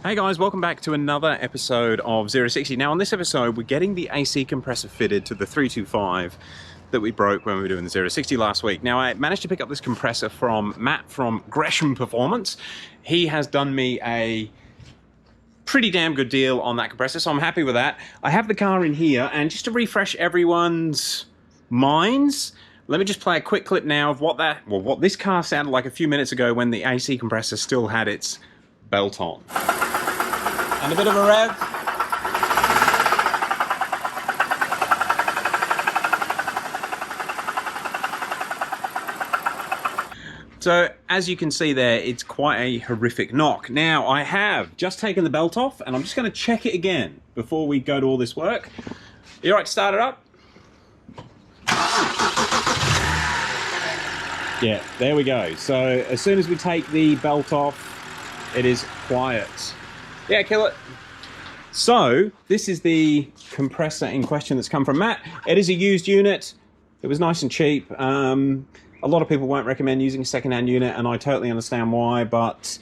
Hey guys, welcome back to another episode of 060. Now on this episode we're getting the AC compressor fitted to the 325 that we broke when we were doing the 060 last week. Now I managed to pick up this compressor from Matt from Gresham Performance. He has done me a pretty damn good deal on that compressor, so I'm happy with that. I have the car in here, and just to refresh everyone's minds, let me just play a quick clip now of what this car sounded like a few minutes ago when the AC compressor still had its belt on. And a bit of a rev. So as you can see there, it's quite a horrific knock. Now I have just taken the belt off and I'm just going to check it again before we go to all this work. You all right to start it up? Yeah, there we go. So as soon as we take the belt off, it is quiet. Yeah, kill it. So this is the compressor in question that's come from Matt. It is a used unit. It was nice and cheap. A lot of people won't recommend using a second-hand unit, and I totally understand why, but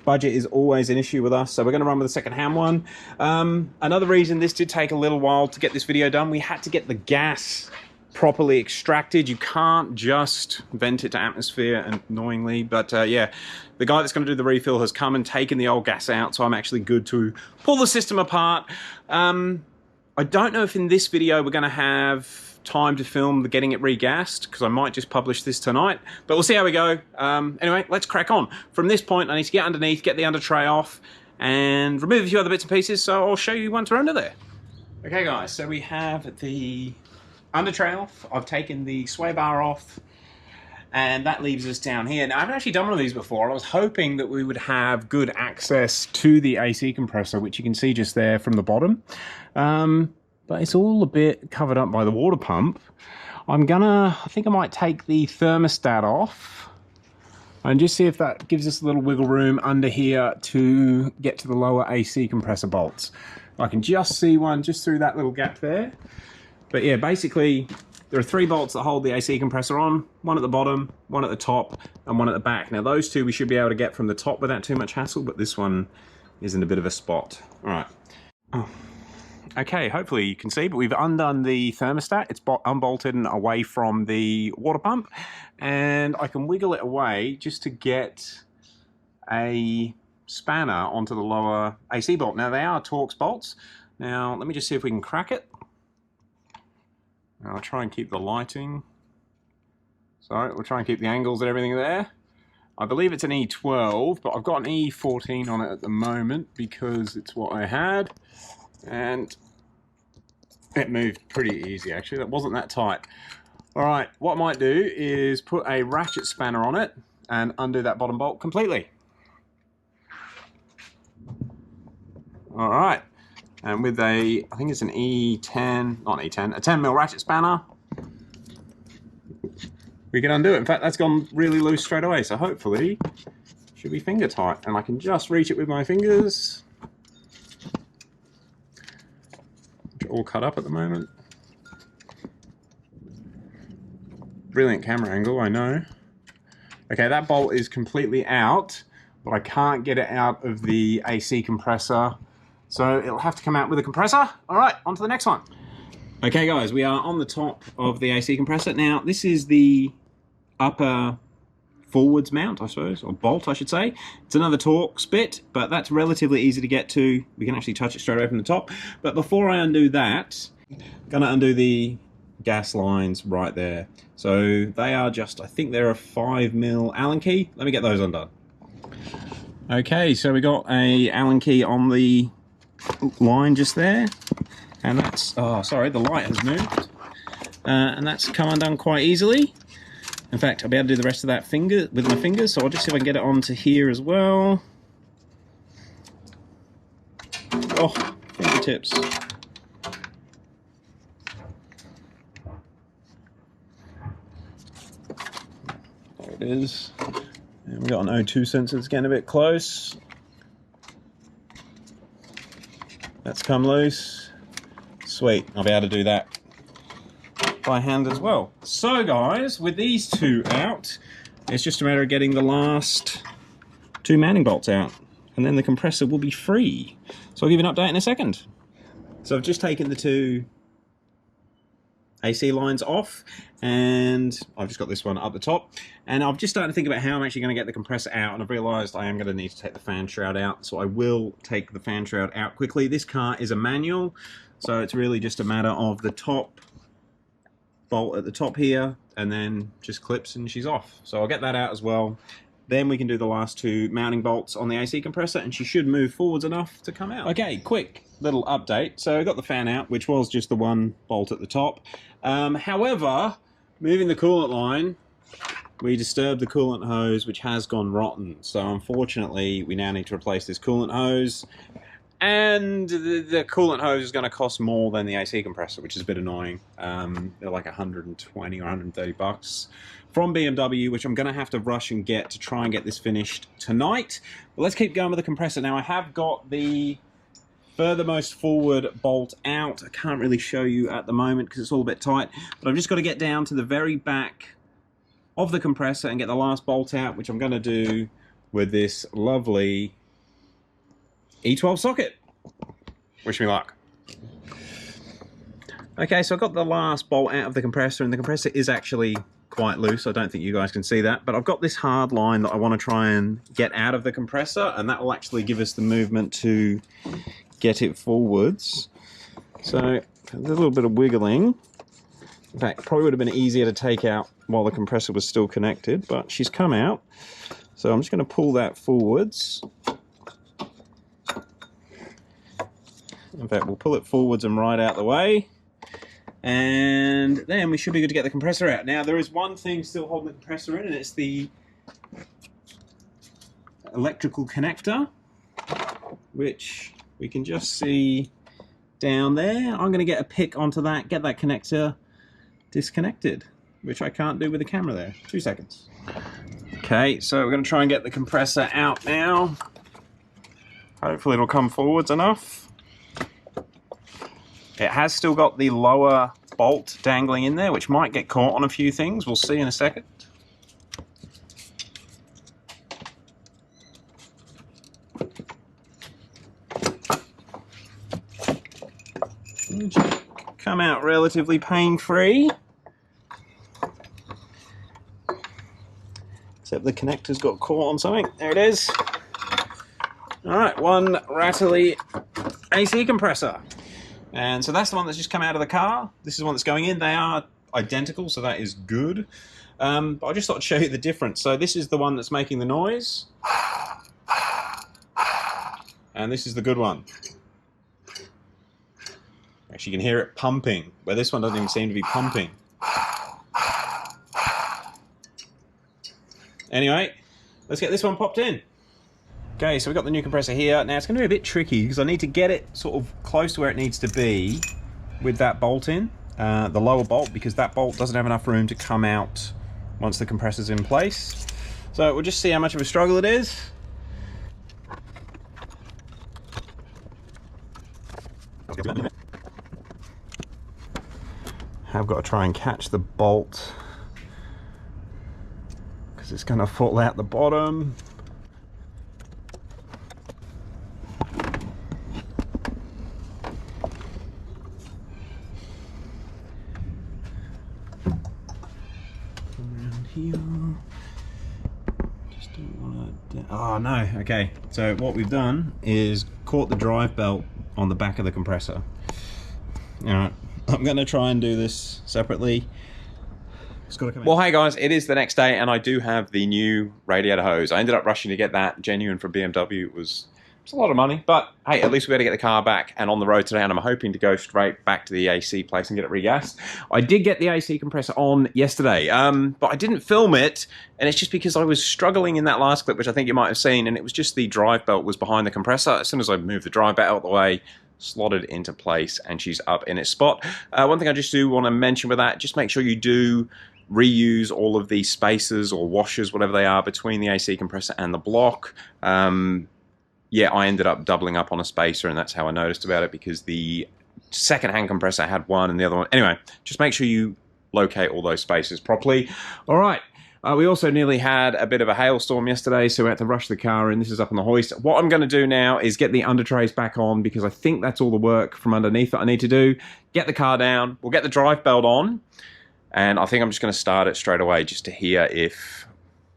budget is always an issue with us, so we're going to run with a second-hand one. Another reason this did take a little while to get this video done, we had to get the gas properly extracted. You can't just vent it to atmosphere, annoyingly, but yeah, the guy that's going to do the refill has come and taken the old gas out, so I'm actually good to pull the system apart. I don't know if in this video we're going to have time to film the getting it regassed, because I might just publish this tonight, but we'll see how we go. Anyway, let's crack on. From this point I need to get underneath, get the under tray off, and remove a few other bits and pieces, so I'll show you once we're under there. Okay guys, so we have the under tray off. I've taken the sway bar off, and that leaves us down here. Now I haven't actually done one of these before. I was hoping that we would have good access to the AC compressor, which you can see just there from the bottom. But it's all a bit covered up by the water pump. I think I might take the thermostat off and just see if that gives us a little wiggle room under here to get to the lower AC compressor bolts. I can just see one just through that little gap there. But yeah, basically there are 3 bolts that hold the AC compressor on, one at the bottom, one at the top, and one at the back. Now those 2 we should be able to get from the top without too much hassle, but this one is in a bit of a spot. All right. Oh. Okay, hopefully you can see, but we've undone the thermostat. It's unbolted and away from the water pump, and I can wiggle it away just to get a spanner onto the lower AC bolt. Now they are Torx bolts. Now let me just see if we can crack it. I'll try and keep the lighting. Sorry, we'll try and keep the angles and everything there. I believe it's an E12, but I've got an E14 on it at the moment because it's what I had. And it moved pretty easy, actually. That wasn't that tight. All right, what I might do is put a ratchet spanner on it and undo that bottom bolt completely. All right, and with a, I think it's an E10, not an E10, a 10mm ratchet spanner, we can undo it. In fact, that's gone really loose straight away, so hopefully it should be finger tight, and I can just reach it with my fingers. All cut up at the moment. Brilliant camera angle, I know. Okay, that bolt is completely out, but I can't get it out of the AC compressor, so it'll have to come out with a compressor. All right, on to the next one. Okay guys, we are on the top of the AC compressor. Now this is the upper forwards mount, I suppose, or bolt I should say. It's another Torx bit, but that's relatively easy to get to. We can actually touch it straight away from the top. But before I undo that, I'm going to undo the gas lines right there. So they are just, I think they're a 5mm Allen key. Let me get those undone. Okay, so we got a Allen key on the line just there, and that's, oh sorry, the light has moved, and that's come undone quite easily. In fact, I'll be able to do the rest of that with my fingers, so I'll just see if I can get it onto here as well. Oh, fingertips. There it is. And we've got an O2 sensor that's getting a bit close. That's come loose. Sweet, I'll be able to do that by hand as well. So guys, with these 2 out, it's just a matter of getting the last 2 mounting bolts out. and then the compressor will be free. So I'll give you an update in a second. So I've just taken the two AC lines off, and I've just got this one up the top, and I've just started to think about how I'm actually going to get the compressor out, and I've realized I am going to need to take the fan shroud out, so I will take the fan shroud out quickly. This car is a manual, so it's really just a matter of the top bolt at the top here, and then just clips and she's off. So I'll get that out as well. Then we can do the last two mounting bolts on the AC compressor, and she should move forwards enough to come out. Okay, quick little update. So I got the fan out, which was just the one bolt at the top. However, moving the coolant line, we disturbed the coolant hose, which has gone rotten. So unfortunately, we now need to replace this coolant hose. And the coolant hose is going to cost more than the AC compressor, which is a bit annoying. They're like 120 or 130 bucks from BMW, which I'm going to have to rush and get to try and get this finished tonight. But let's keep going with the compressor. Now I have got the furthermost forward bolt out. I can't really show you at the moment because it's all a bit tight, but I've just got to get down to the very back of the compressor and get the last bolt out, which I'm going to do with this lovely E12 socket. Wish me luck. Okay, so I've got the last bolt out of the compressor, and the compressor is actually quite loose. I don't think you guys can see that, but I've got this hard line that I want to try and get out of the compressor, and that will actually give us the movement to get it forwards. So a little bit of wiggling. In fact, probably would have been easier to take out while the compressor was still connected, but she's come out. So I'm just going to pull that forwards. In fact, we'll pull it forwards and right out the way. And then we should be good to get the compressor out. Now, there is one thing still holding the compressor in, and it's the electrical connector, which we can just see down there. I'm going to get a pick onto that, get that connector disconnected, which I can't do with the camera there. 2 seconds. Okay, so we're going to try and get the compressor out now. Hopefully it'll come forwards enough. It has still got the lower bolt dangling in there, which might get caught on a few things. We'll see in a second. Come out relatively pain-free. Except the connector's got caught on something. There it is. Alright, one rattly AC compressor. And so that's the one that's just come out of the car. This is the one that's going in. They are identical, so that is good. But I just thought I'd show you the difference. So this is the one that's making the noise. And this is the good one. Actually, you can hear it pumping, where this one doesn't even seem to be pumping. Anyway, let's get this one popped in. Okay, so we've got the new compressor here. Now it's going to be a bit tricky because I need to get it sort of close to where it needs to be with that bolt in, the lower bolt, because that bolt doesn't have enough room to come out once the compressor's in place. So we'll just see how much of a struggle it is. I've got to try and catch the bolt because it's going to fall out the bottom. Just don't want to. Oh no, okay. So what we've done is caught the drive belt on the back of the compressor. Alright, I'm going to try and do this separately. It's got to come in. Well, hey guys, it is the next day and I do have the new radiator hose. I ended up rushing to get that, genuine for BMW. It was a lot of money, but hey, at least we had to get the car back and on the road today, and I'm hoping to go straight back to the AC place and get it regassed. I did get the AC compressor on yesterday, but I didn't film it, and it's just because I was struggling in that last clip, which I think you might have seen, and it was just the drive belt was behind the compressor. As soon as I moved the drive belt out of the way, slotted into place, and she's up in its spot. One thing I just do want to mention with that, just make sure you do reuse all of the spacers or washers, whatever they are, between the AC compressor and the block. Yeah, I ended up doubling up on a spacer, and that's how I noticed about it, because the second-hand compressor had one and the other one. Anyway, just make sure you locate all those spacers properly. All right, We also nearly had a bit of a hailstorm yesterday, so we had to rush the car in. This is up on the hoist. What I'm going to do now is get the under trays back on, because I think that's all the work from underneath that I need to do. Get the car down, we'll get the drive belt on, and I think I'm just going to start it straight away just to hear if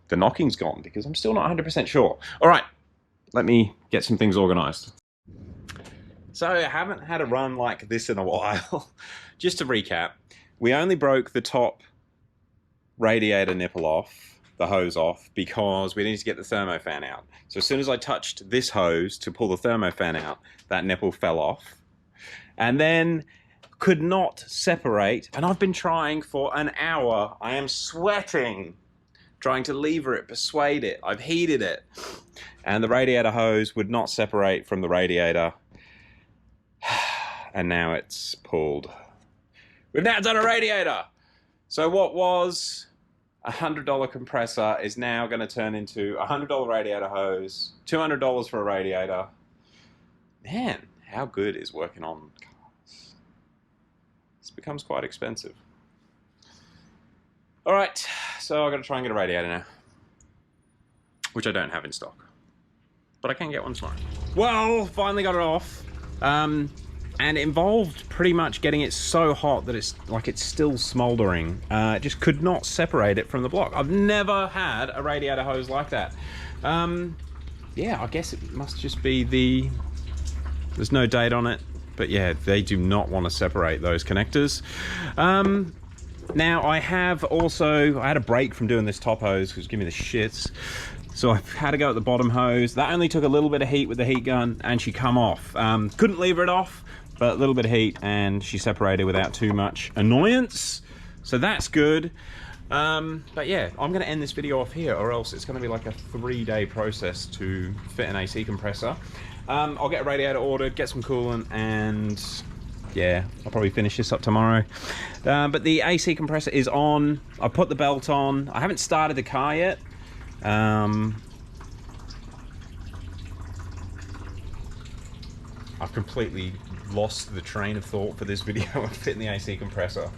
the knocking's gone, because I'm still not 100% sure. All right, let me get some things organized. So I haven't had a run like this in a while. Just to recap, we only broke the top radiator nipple off, the hose off, because we needed to get the thermofan out. So as soon as I touched this hose to pull the thermofan out, that nipple fell off. And then could not separate, and I've been trying for an hour. I am sweating, trying to lever it, persuade it. I've heated it. And the radiator hose would not separate from the radiator. And now it's pulled. We've now done a radiator. So what was a $100 compressor is now going to turn into a $100 radiator hose, $200 for a radiator. Man, how good is working on cars? This becomes quite expensive. All right, so I've got to try and get a radiator now, which I don't have in stock, but I can get one tomorrow. Well, finally got it off. And it involved pretty much getting it so hot that it's still smoldering. It just could not separate it from the block. I've never had a radiator hose like that. Yeah, I guess it must just be there's no date on it, but yeah, they do not want to separate those connectors. Now I had a break from doing this top hose because it's giving me the shits. So I've had to go at the bottom hose. That only took a little bit of heat with the heat gun, and she come off. Couldn't lever it off, but a little bit of heat, and she separated without too much annoyance. So that's good. But yeah, I'm going to end this video off here, or else it's going to be like a 3-day process to fit an AC compressor. I'll get a radiator ordered, get some coolant, and yeah, I'll probably finish this up tomorrow. But the AC compressor is on. I put the belt on. I haven't started the car yet. I've completely lost the train of thought for this video of fitting the AC compressor.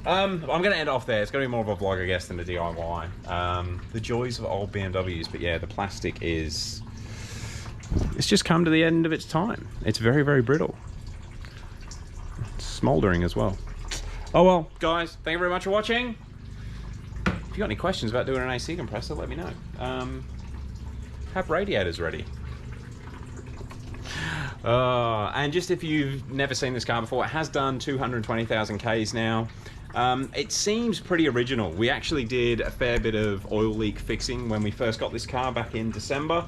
I'm going to end off there. It's going to be more of a vlog, I guess, than a DIY. The joys of old BMWs, but yeah, the plastic it's just come to the end of its time. It's very, very brittle. It's smoldering as well. Oh well, guys, thank you very much for watching. If you got any questions about doing an AC compressor, let me know. Have radiators ready. And just if you've never seen this car before, it has done 220,000 Ks now. It seems pretty original. We actually did a fair bit of oil leak fixing when we first got this car back in December.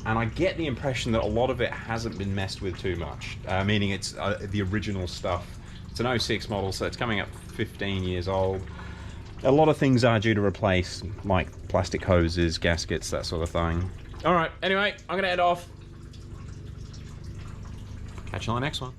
And I get the impression that a lot of it hasn't been messed with too much, meaning it's the original stuff. It's an 06 model, so it's coming up 15 years old. A lot of things are due to replace, like plastic hoses, gaskets, that sort of thing. All right, anyway, I'm going to head off. Catch you on the next one.